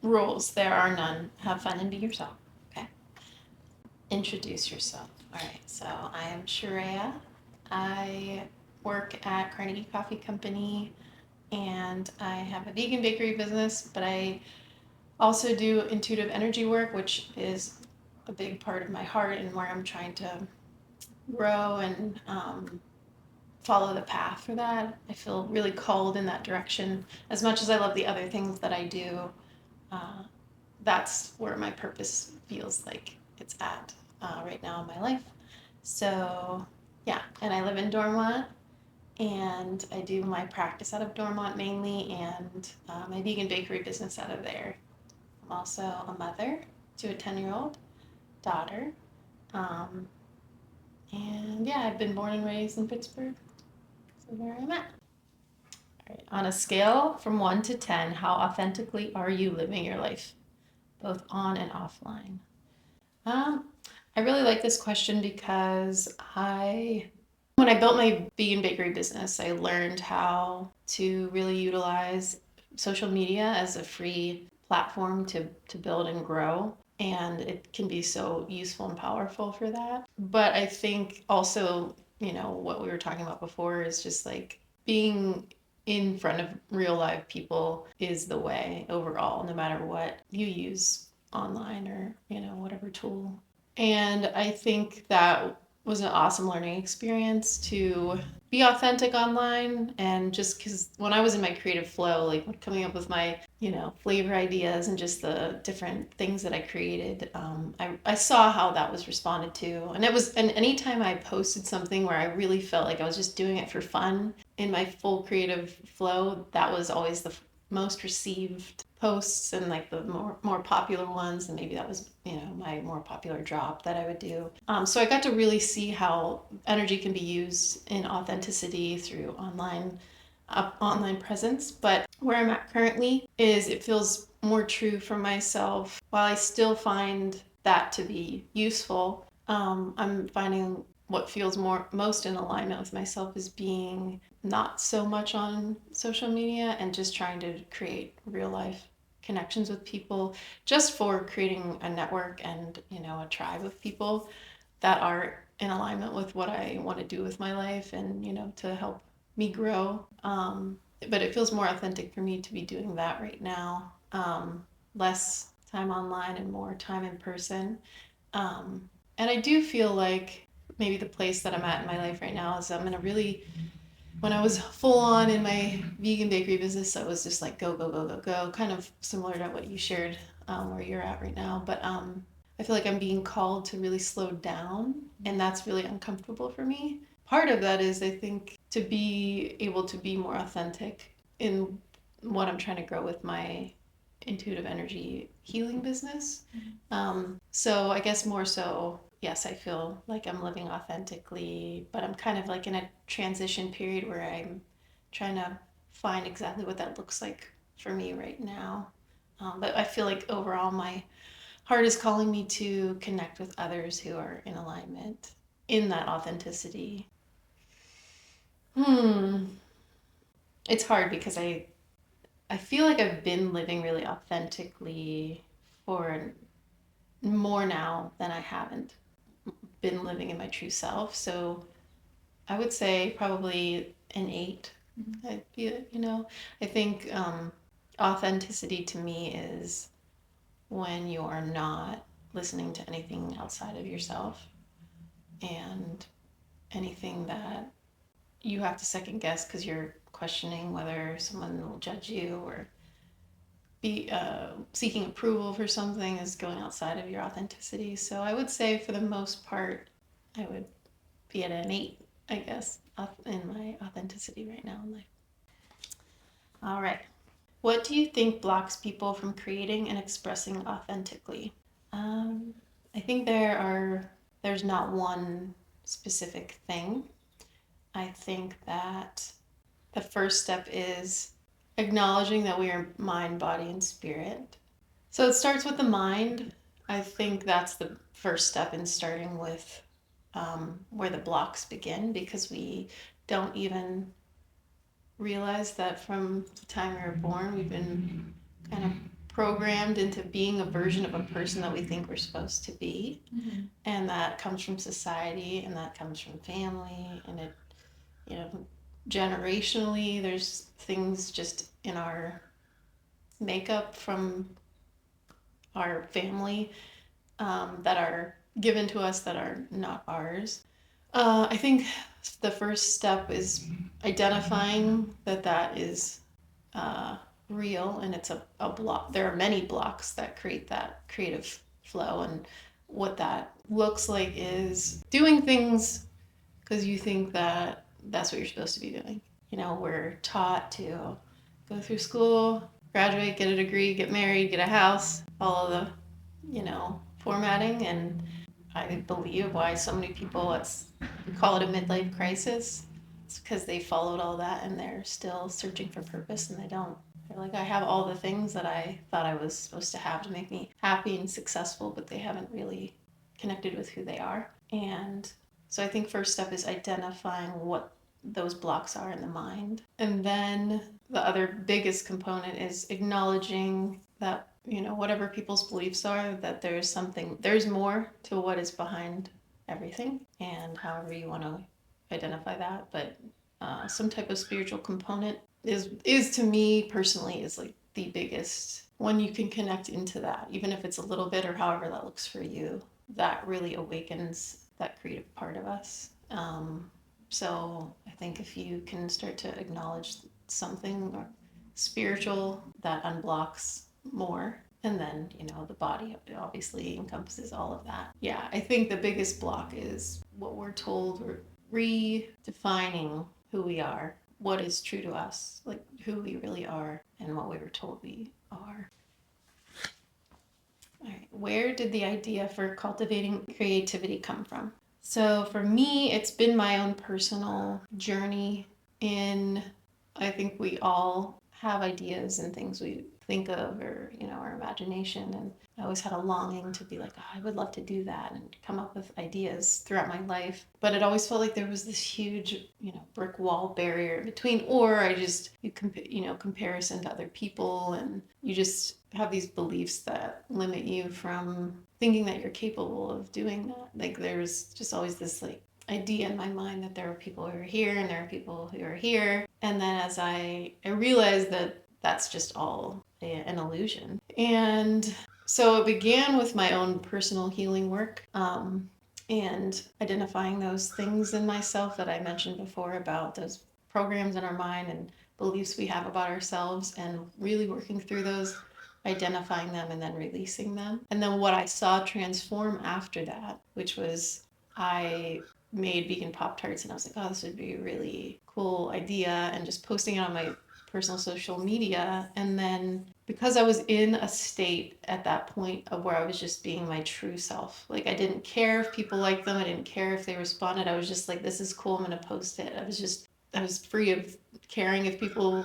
rules. There are none. Have fun and be yourself. Okay. Introduce yourself. All right. So I am Sharayah. I work at Carnegie Coffee Company and I have a vegan bakery business, but I also do intuitive energy work, which is a big part of my heart and where I'm trying to grow and follow the path for that. I feel really called in that direction. As much as I love the other things that I do, uh, that's where my purpose feels like it's at right now in my life. So, yeah, and I live in Dormont and I do my practice out of Dormont mainly and my vegan bakery business out of there. I'm also a mother to a 10-year-old daughter. Um, and yeah, I've been born and raised in Pittsburgh. So where I'm at. All right. On a scale from 1 to 10, how authentically are you living your life, both on and offline? Um, I really like this question because when I built my vegan bakery business, I learned how to really utilize social media as a free platform to build and grow. And it can be so useful and powerful for that. But I think also, what we were talking about before is just like being in front of real live people is the way overall, no matter what you use online or, whatever tool. And I think that was an awesome learning experience to be authentic online. And just because when I was in my creative flow, like coming up with my, flavor ideas and just the different things that I created, I saw how that was responded to. And anytime I posted something where I really felt like I was just doing it for fun in my full creative flow, that was always the most received posts and like the more popular ones, and maybe that was my more popular drop that I would do. So I got to really see how energy can be used in authenticity through online presence. But where I'm at currently is it feels more true for myself. While I still find that to be useful, I'm finding what feels most in alignment with myself is being not so much on social media and just trying to create real life connections with people, just for creating a network and a tribe of people that are in alignment with what I want to do with my life and to help me grow. But it feels more authentic for me to be doing that right now. Less time online and more time in person. And I do feel like maybe the place that I'm at in my life right now is I'm in a really, when I was full on in my vegan bakery business, I was just like go, go, go, go, go, kind of similar to what you shared where you're at right now. But I feel like I'm being called to really slow down, and that's really uncomfortable for me. Part of that is, I think, to be able to be more authentic in what I'm trying to grow with my intuitive energy healing business. So I guess more so, yes, I feel like I'm living authentically, but I'm kind of like in a transition period where I'm trying to find exactly what that looks like for me right now. But I feel like overall, my heart is calling me to connect with others who are in alignment in that authenticity. Hmm. It's hard because I feel like I've been living really authentically for more now than I haven't been living in my true self. So I would say probably an 8. I think authenticity to me is when you are not listening to anything outside of yourself and anything that you have to second guess because you're questioning whether someone will judge you or be seeking approval for something is going outside of your authenticity. So I would say for the most part, I would be at an 8, I guess, in my authenticity right now in life. All right. What do you think blocks people from creating and expressing authentically? Um, I think there's not one specific thing. I think that the first step is acknowledging that we are mind, body, and spirit. So it starts with the mind. I think that's the first step in starting with where the blocks begin because we don't even realize that from the time we were born, we've been kind of programmed into being a version of a person that we think we're supposed to be. Mm-hmm. And that comes from society, and that comes from family, and it, you know, generationally, there's things just in our makeup from our family that are given to us that are not ours. I think the first step is identifying that that is uh, real, and it's a block. There are many blocks that create that creative flow, and what that looks like is doing things because you think that that's what you're supposed to be doing. You know, we're taught to go through school, graduate, get a degree, get married, get a house, follow the, formatting. And I believe why so many people, we call it a midlife crisis. It's because they followed all that and they're still searching for purpose and they don't. They're like, I have all the things that I thought I was supposed to have to make me happy and successful, but they haven't really connected with who they are. And so I think first step is identifying what those blocks are in the mind. And then the other biggest component is acknowledging that, whatever people's beliefs are, that there's more to what is behind everything, and however you want to identify that. But some type of spiritual component is to me personally is like the biggest when you can connect into that, even if it's a little bit or however that looks for you, that really awakens that creative part of us. So I think if you can start to acknowledge something or spiritual, that unblocks more. And then, the body obviously encompasses all of that. Yeah, I think the biggest block is what we're told. We're redefining who we are, what is true to us, like who we really are, and what we were told we are. All right, where did the idea for cultivating creativity come from? So for me, it's been my own personal journey in, I think we all have ideas and things we think of, or, our imagination. And I always had a longing to be like, oh, I would love to do that and come up with ideas throughout my life. But it always felt like there was this huge, brick wall barrier in between, or comparison to other people, and you just have these beliefs that limit you from thinking that you're capable of doing that. Like there's just always this like idea in my mind that there are people who are here and there are people who are here. And then as I realized that that's just all an illusion. And so it began with my own personal healing work, and identifying those things in myself that I mentioned before about those programs in our mind and beliefs we have about ourselves, and really working through those, identifying them and then releasing them. And then what I saw transform after that, which was I made vegan Pop Tarts, and I was like, oh, this would be a really cool idea, and just posting it on my personal social media. And then because I was in a state at that point of where I was just being my true self, like I didn't care if people liked them, I didn't care if they responded, I was just like, this is cool, I'm gonna post it. I was free of caring if people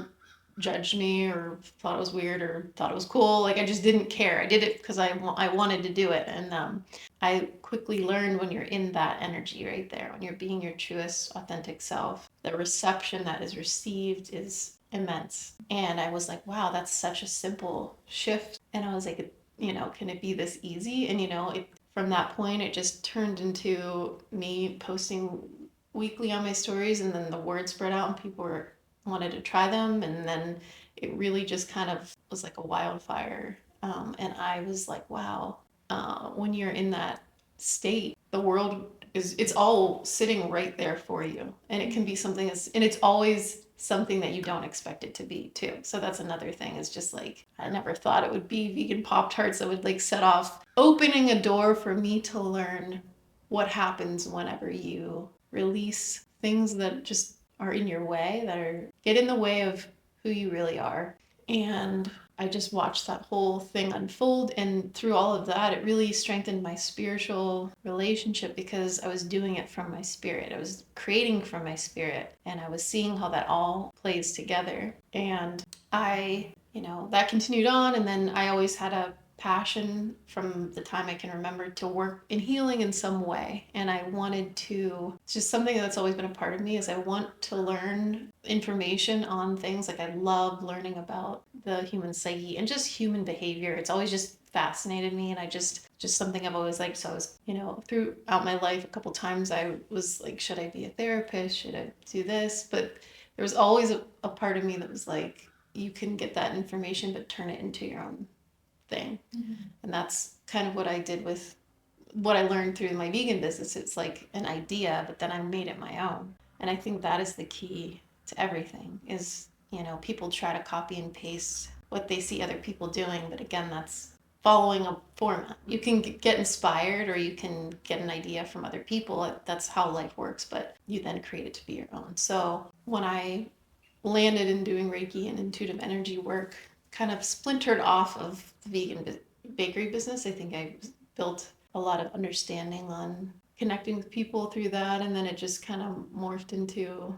judged me or thought it was weird or thought it was cool. Like I just didn't care. I did it because I wanted to do it. And I quickly learned when you're in that energy right there, when you're being your truest, authentic self, the reception that is received is immense. And I was like, wow, that's such a simple shift. And I was like, can it be this easy? And, from that point, it just turned into me posting weekly on my stories, and then the word spread out and people wanted to try them, and then it really just kind of was like a wildfire. And I was like, wow, when you're in that state, the world it's all sitting right there for you, and it can be something and it's always something that you don't expect it to be too. So that's another thing, is just like I never thought it would be vegan Pop Tarts that would like set off opening a door for me to learn what happens whenever you release things that just are in your way, get in the way of who you really are. And I just watched that whole thing unfold, and through all of that, it really strengthened my spiritual relationship, because I was doing it from my spirit. I was creating from my spirit, and I was seeing how that all plays together. And that continued on, and then I always had a passion from the time I can remember to work in healing in some way. And I wanted to, it's just something that's always been a part of me, is I want to learn information on things. Like I love learning about the human psyche and just human behavior. It's always just fascinated me, and I just something I've always liked. So I was, throughout my life, a couple times I was like, should I be a therapist? Should I do this? But there was always a part of me that was like, you can get that information, but turn it into your own thing. Mm-hmm. And that's kind of what I did with what I learned through my vegan business. It's like an idea, but then I made it my own. And I think that is the key to everything is, people try to copy and paste what they see other people doing. But again, that's following a format. You can get inspired, or you can get an idea from other people. That's how life works, but you then create it to be your own. So when I landed in doing Reiki and intuitive energy work, kind of splintered off of the vegan bakery business. I think I built a lot of understanding on connecting with people through that, and then it just kind of morphed into,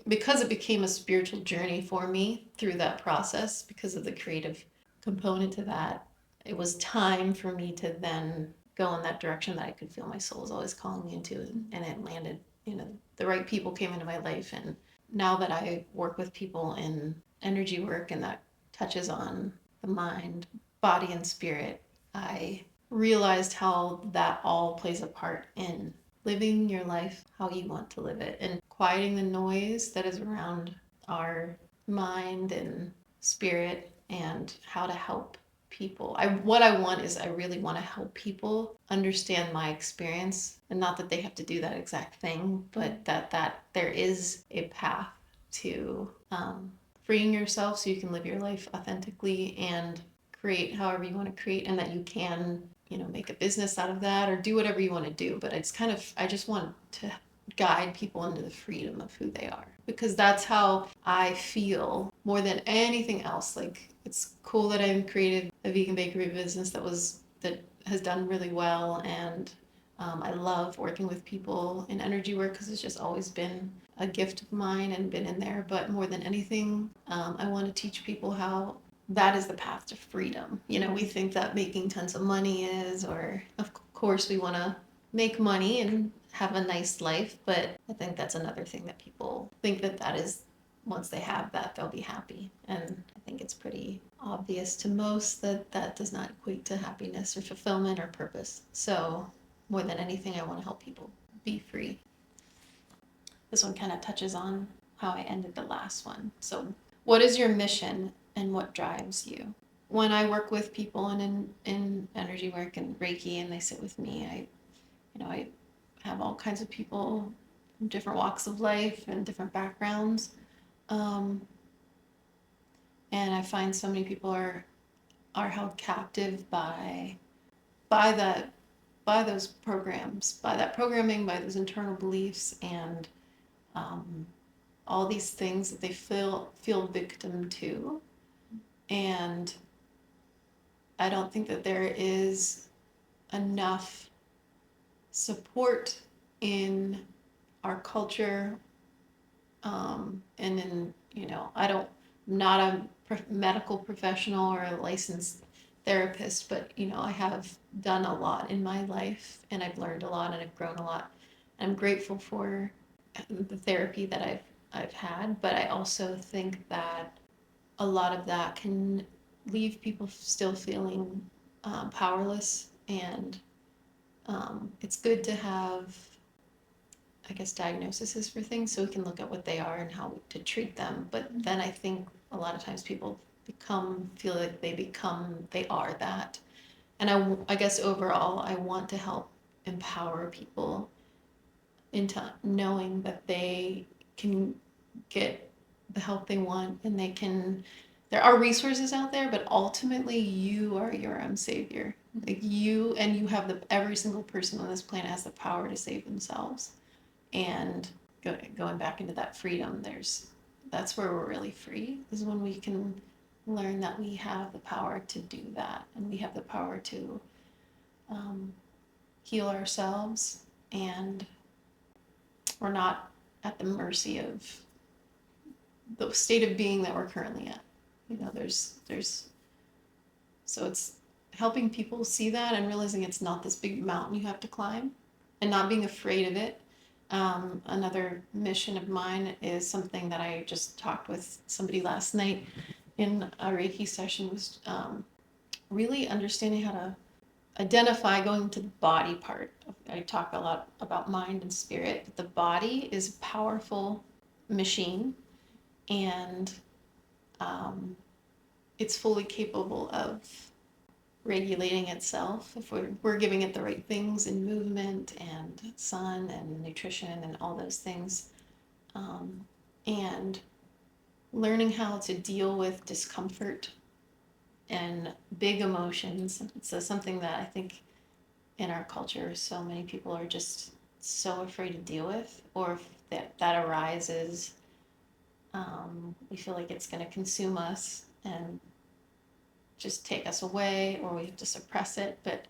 because it became a spiritual journey for me through that process, because of the creative component to that, it was time for me to then go in that direction that I could feel my soul was always calling me into, and it landed, the right people came into my life. And now that I work with people in energy work, and that touches on the mind, body, and spirit, I realized how that all plays a part in living your life how you want to live it, and quieting the noise that is around our mind and spirit, and how to help people. What I want is, I really want to help people understand my experience, and not that they have to do that exact thing, but that there is a path to freeing yourself so you can live your life authentically and create however you want to create, and that you can, make a business out of that, or do whatever you want to do. But it's kind of, I just want to guide people into the freedom of who they are, because that's how I feel more than anything else. Like, it's cool that I created a vegan bakery business that has done really well, and I love working with people in energy work, because it's just always been a gift of mine and been in there. But more than anything, I want to teach people how that is the path to freedom. We think that making tons of money is, or of course we want to make money and have a nice life, but I think that's another thing that people think that is, once they have that, they'll be happy. And I think it's pretty obvious to most that that does not equate to happiness or fulfillment or purpose. So more than anything, I want to help people be free. This one kind of touches on how I ended the last one. So what is your mission and what drives you? When I work with people and in energy work and Reiki, and they sit with me, I have all kinds of people from different walks of life and different backgrounds. And I find so many people are held captive by those programs, by that programming, by those internal beliefs, and all these things that they feel victim to. And I don't think that there is enough support in our culture, and in, I'm not a medical professional or a licensed therapist, but I have done a lot in my life, and I've learned a lot, and I've grown a lot. I'm grateful for the therapy that I've had, but I also think that a lot of that can leave people still feeling powerless. And it's good to have, I guess, diagnoses for things, so we can look at what they are and how to treat them. But then I think a lot of times people feel like they are that. And I guess overall, I want to help empower people into knowing that they can get the help they want, and there are resources out there, but ultimately you are your own savior. Like, you have every single person on this planet has the power to save themselves. And going back into that freedom, that's where we're really free, is when we can learn that we have the power to do that, and we have the power to heal ourselves, and we're not at the mercy of the state of being that we're currently at. There's so helping people see that and realizing it's not this big mountain you have to climb and not being afraid of it. Another mission of mine is something that I just talked with somebody last night in a Reiki session, was really understanding how to identify going to the body part. I talk a lot about mind and spirit, but the body is a powerful machine, and it's fully capable of regulating itself if we're giving it the right things in movement and sun and nutrition and all those things. And learning how to deal with discomfort and big emotions. So something that I think in our culture, so many people are just so afraid to deal with, or if that arises, we feel like it's going to consume us and just take us away, or we have to suppress it. But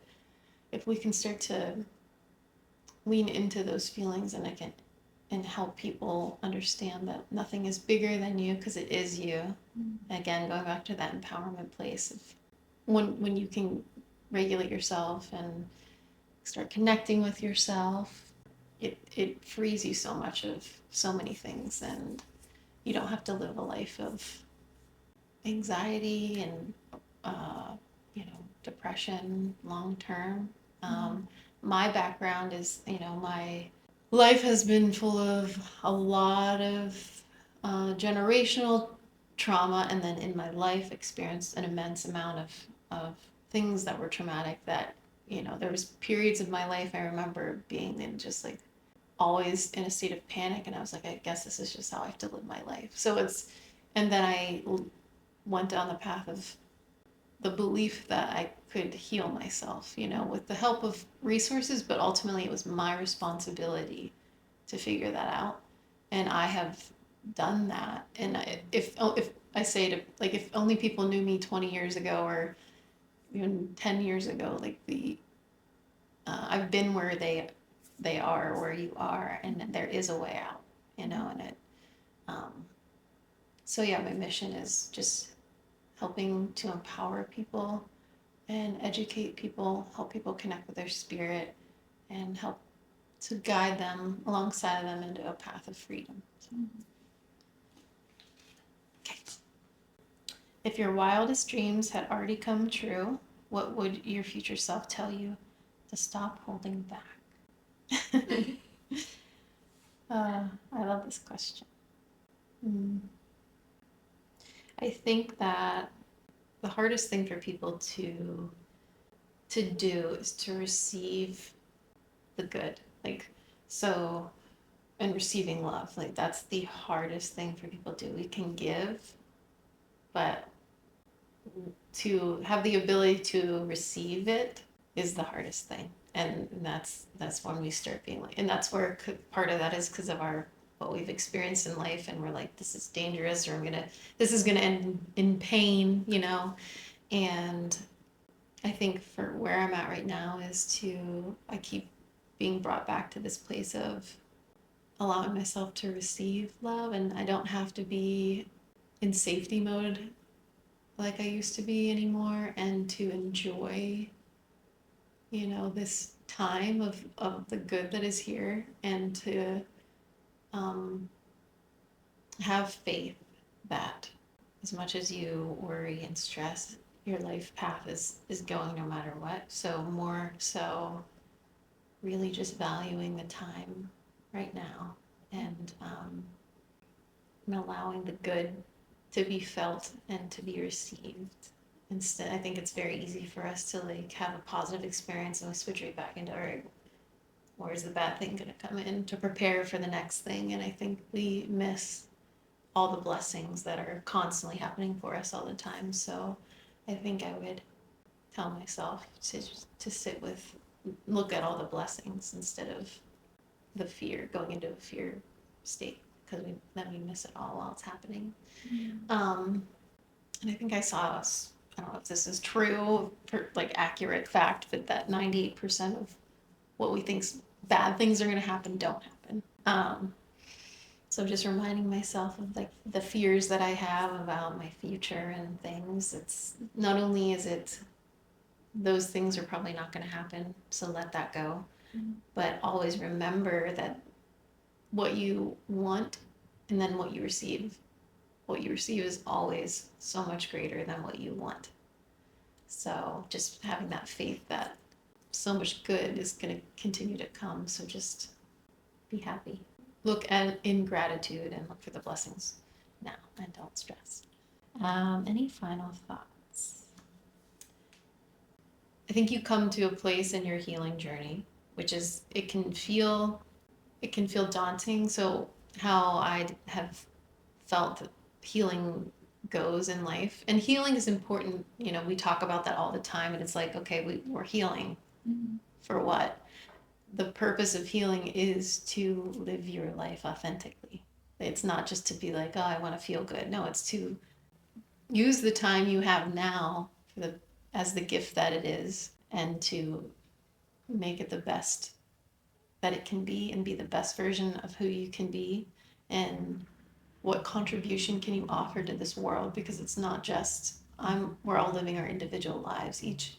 if we can start to lean into those feelings and help people understand that nothing is bigger than you, because it is you. Again, going back to that empowerment place of when you can regulate yourself and start connecting with yourself, it frees you so much of so many things, and you don't have to live a life of anxiety and depression long term. My background is, my life has been full of a lot of generational trauma, and then in my life experienced an immense amount of things that were traumatic, that there was periods of my life I remember being in just like always in a state of panic, and I was like, I guess this is just how I have to live my life. And then I went down the path of the belief that I could heal myself, with the help of resources, but ultimately it was my responsibility to figure that out. And I have done that. And if I say to, like, if only people knew me 20 years ago or even 10 years ago, like I've been where they are, where you are, and there is a way out, and so yeah, my mission is just helping to empower people and educate people, help people connect with their spirit, and help to guide them alongside of them into a path of freedom. So, okay. If your wildest dreams had already come true, what would your future self tell you to stop holding back? I love this question. I think that the hardest thing for people to do is to receive the good, like, so, and receiving love, like that's the hardest thing for people to do. We can give, but to have the ability to receive it is the hardest thing. And that's when we start being like, and that's where part of that is because of what we've experienced in life, and we're like, this is dangerous, or this is gonna end in pain, and I think for where I'm at right now is I keep being brought back to this place of allowing myself to receive love, and I don't have to be in safety mode like I used to be anymore, and to enjoy, this time of the good that is here, and to have faith that as much as you worry and stress, your life path is going no matter what. So more so really just valuing the time right now, and allowing the good to be felt and to be received. Instead, I think it's very easy for us to like have a positive experience and we switch right back into, all right, where's the bad thing going to come in, to prepare for the next thing. And I think we miss all the blessings that are constantly happening for us all the time. So I think I would tell myself to sit with, look at all the blessings instead of the fear, going into a fear state, because then we miss it all while it's happening. And I think I don't know if this is true, like accurate fact, but that 98% of what we think bad things are going to happen don't happen. So just reminding myself of like the fears that I have about my future and things. It's not only is it those things are probably not going to happen. So let that go. But always remember that what you want and then what you receive is always so much greater than what you want. So just having that faith that so much good is going to continue to come. So just be happy. Look at in gratitude and look for the blessings now and don't stress. Any final thoughts? I think you come to a place in your healing journey, which is it can feel daunting. So how I have felt that healing goes in life, and healing is important. We talk about that all the time, and it's like, okay, we're healing for what? The purpose of healing is to live your life authentically. It's not just to be like, oh, I want to feel good. No, it's to use the time you have now as the gift that it is, and to make it the best that it can be and be the best version of who you can be, and what contribution can you offer to this world, because it's not just we're all living our individual lives. Each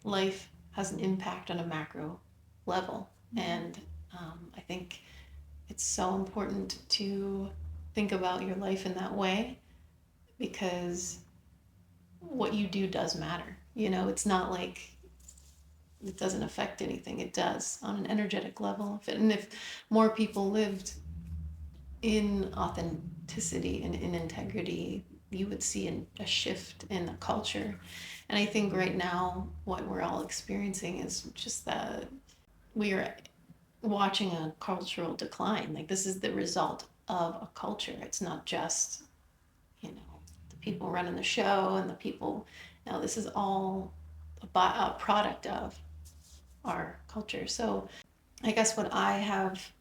life has an impact on a macro level. And I think it's so important to think about your life in that way, because what you do does matter. It's not like it doesn't affect anything. It does on an energetic level. And if more people lived in authenticity and in integrity, you would see a shift in the culture. And I think right now what we're all experiencing is just that we are watching a cultural decline. Like, this is the result of a culture. It's not just, the people running the show and the people. Now, this is all a product of our culture. So I guess what I have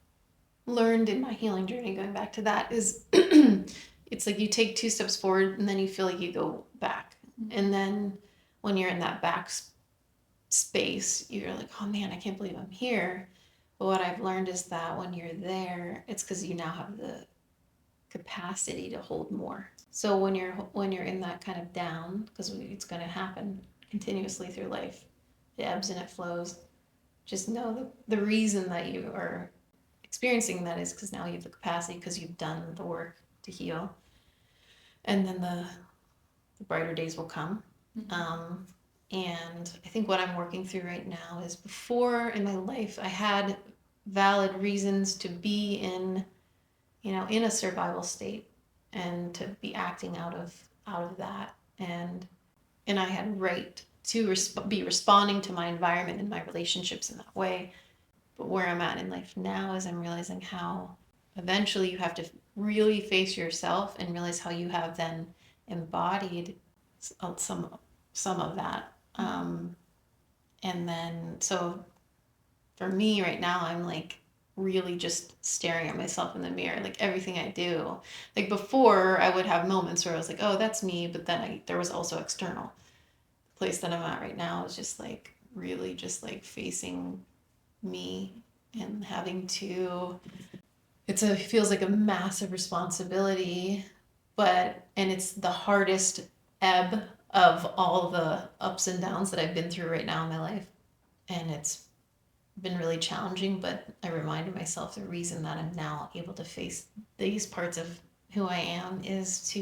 learned in my healing journey, going back to that, is it's like you take 2 steps forward and then you feel like you go back. And then when you're in that back space, you're like, oh man, I can't believe I'm here. But what I've learned is that when you're there, it's because you now have the capacity to hold more. So when you're in that kind of down, because it's going to happen continuously through life, it ebbs and it flows. Just know that the reason that you are experiencing that is because now you have the capacity, because you've done the work to heal, and then the brighter days will come. And I think what I'm working through right now is, before in my life I had valid reasons to be in a survival state and to be acting out of that, and I had right to be responding to my environment and my relationships in that way. But where I'm at in life now is I'm realizing how eventually you have to really face yourself and realize how you have then embodied some of that. And then, so for me right now, I'm like really just staring at myself in the mirror, like everything I do. Like before, I would have moments where I was like, oh, that's me. But then there was also external. The place that I'm at right now is just like really just like facing me and having to, it feels like a massive responsibility, and it's the hardest ebb of all the ups and downs that I've been through right now in my life. And it's been really challenging, but I reminded myself the reason that I'm now able to face these parts of who I am is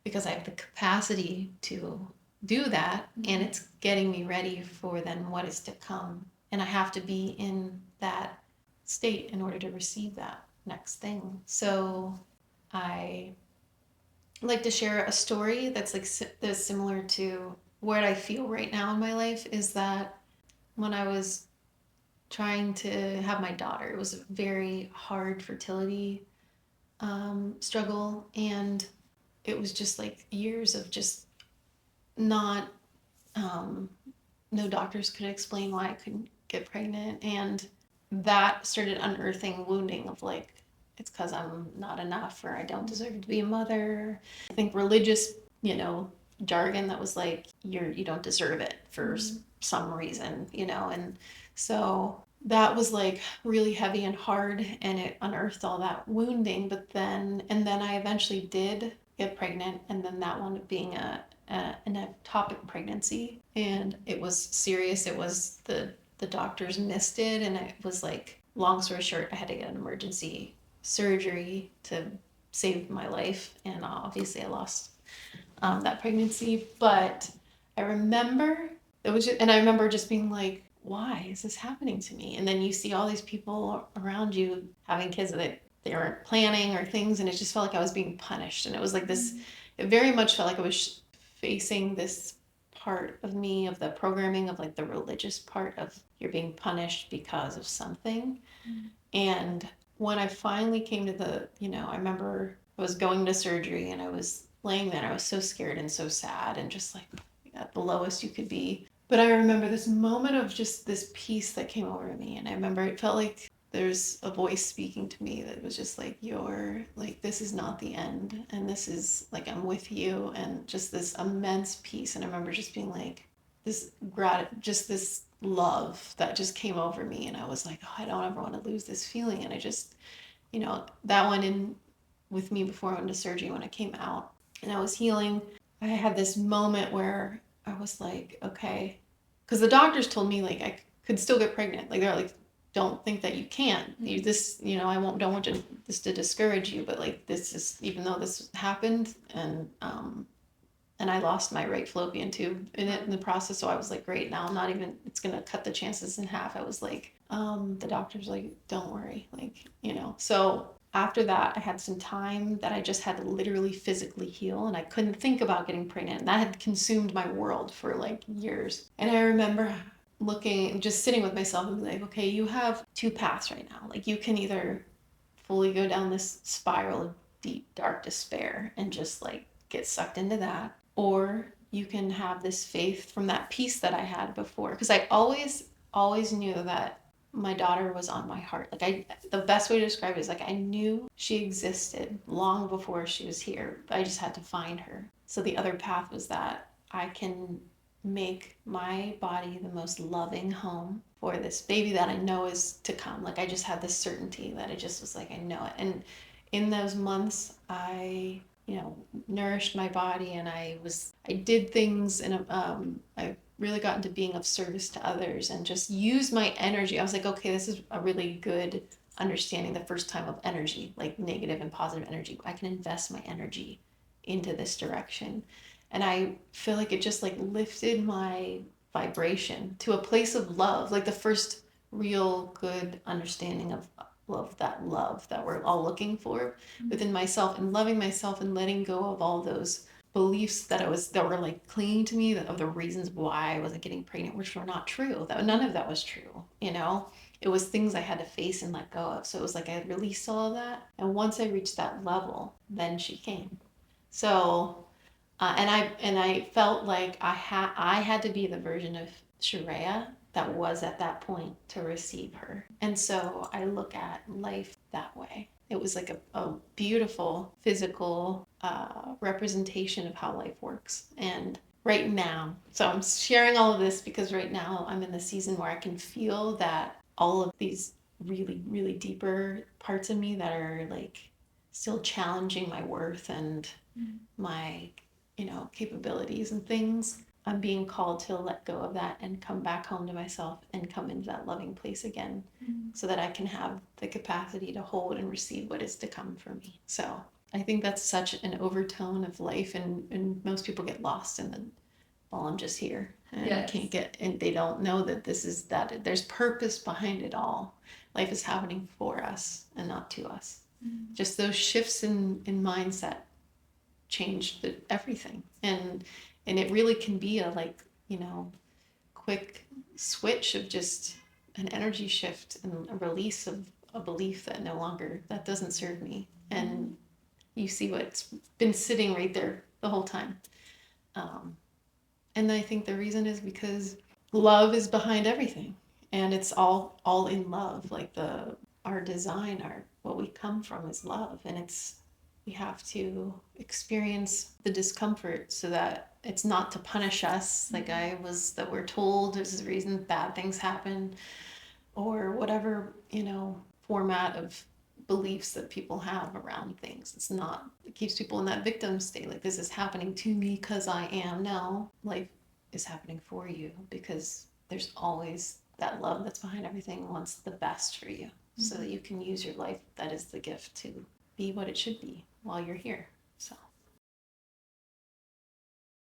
because I have the capacity to do that, and it's getting me ready for then what is to come. And I have to be in that state in order to receive that next thing. So I like to share a story that's similar to what I feel right now in my life, is that when I was trying to have my daughter, it was a very hard fertility struggle, and it was just like years of just not, no doctors could explain why I couldn't get pregnant, and that started unearthing wounding of like, it's because I'm not enough, or I don't deserve to be a mother. I think religious, jargon that was like, you don't deserve it for some reason, and so that was like really heavy and hard, and it unearthed all that wounding. But then I eventually did get pregnant, and then that wound up being an ectopic pregnancy, and it was serious. It was the doctors missed it, and it was like, long story short, I had to get an emergency surgery to save my life, and obviously I lost that pregnancy. But I remember and I remember just being like, why is this happening to me? And then you see all these people around you having kids that they weren't planning or things, and it just felt like I was being punished. And it was like this, it very much felt like I was facing this part of me, of the programming of like the religious part of you're being punished because of something. And when I finally came to I remember I was going to surgery and I was laying there. I was so scared and so sad and just like at the lowest you could be. But I remember this moment of just this peace that came over me. And I remember it felt like there's a voice speaking to me that was just like, this is not the end. And this is like, I'm with you. And just this immense peace. And I remember just being like, just this love that just came over me. And I was like, oh, I don't ever want to lose this feeling. And I just, that went in with me before I went to surgery. When I came out and I was healing, I had this moment where I was like, okay, because the doctors told me like I could still get pregnant. Like they're like, don't think that you can't. I don't want this to discourage you, but like this is, even though this happened, and I lost my right fallopian tube in the process. So I was like, great, now I'm not even, it's going to cut the chances in half. I was like, the doctor's like, don't worry. So after that, I had some time that I just had to literally physically heal, and I couldn't think about getting pregnant. And that had consumed my world for like years. And I remember just sitting with myself and being like, okay, you have two paths right now. Like you can either fully go down this spiral of deep, dark despair and just like get sucked into that, or you can have this faith from that peace that I had before. Because I always knew that my daughter was on my heart. Like the best way to describe it is like I knew she existed long before she was here. I just had to find her. So the other path was that I can make my body the most loving home for this baby that I know is to come. Like I just had this certainty that it just was like, I know it. And in those months, I nourished my body, and I did things, and I really got into being of service to others and just used my energy. I was like, okay, this is a really good understanding the first time of energy, like negative and positive energy. I can invest my energy into this direction. And I feel like it just like lifted my vibration to a place of love, like the first real good understanding of love that we're all looking for within myself, and loving myself and letting go of all those beliefs that were like clinging to me, of the reasons why I wasn't getting pregnant, which were not true. That none of that was true. It was things I had to face and let go of. So it was like I had released all of that, and once I reached that level, then she came. So and I felt like I had to be the version of Sharayah that was at that point to receive her. And so I look at life that way. It was like a beautiful physical representation of how life works. And right now, so I'm sharing all of this because right now I'm in the season where I can feel that all of these really, really deeper parts of me that are like still challenging my worth and my capabilities and things. I'm being called to let go of that and come back home to myself and come into that loving place again, so that I can have the capacity to hold and receive what is to come for me. So I think that's such an overtone of life, and most people get lost in the, well, I'm just here and yes. Can't get, and they don't know that there's purpose behind it all. Life is happening for us and not to us. Just those shifts in mindset changed everything, and it really can be a quick switch of just an energy shift and a release of a belief that doesn't serve me, and you see what's been sitting right there the whole time. And I think the reason is because love is behind everything, and it's all in love. Like our design, what we come from is love, and we have to experience the discomfort so that it's not to punish us, that we're told this is the reason bad things happen, or whatever, format of beliefs that people have around things. It's not, it keeps people in that victim state, like this is happening to me because I am. No, life is happening for you because there's always that love that's behind everything wants the best for you, so that you can use your life. That is the gift to be what it should be while you're here. So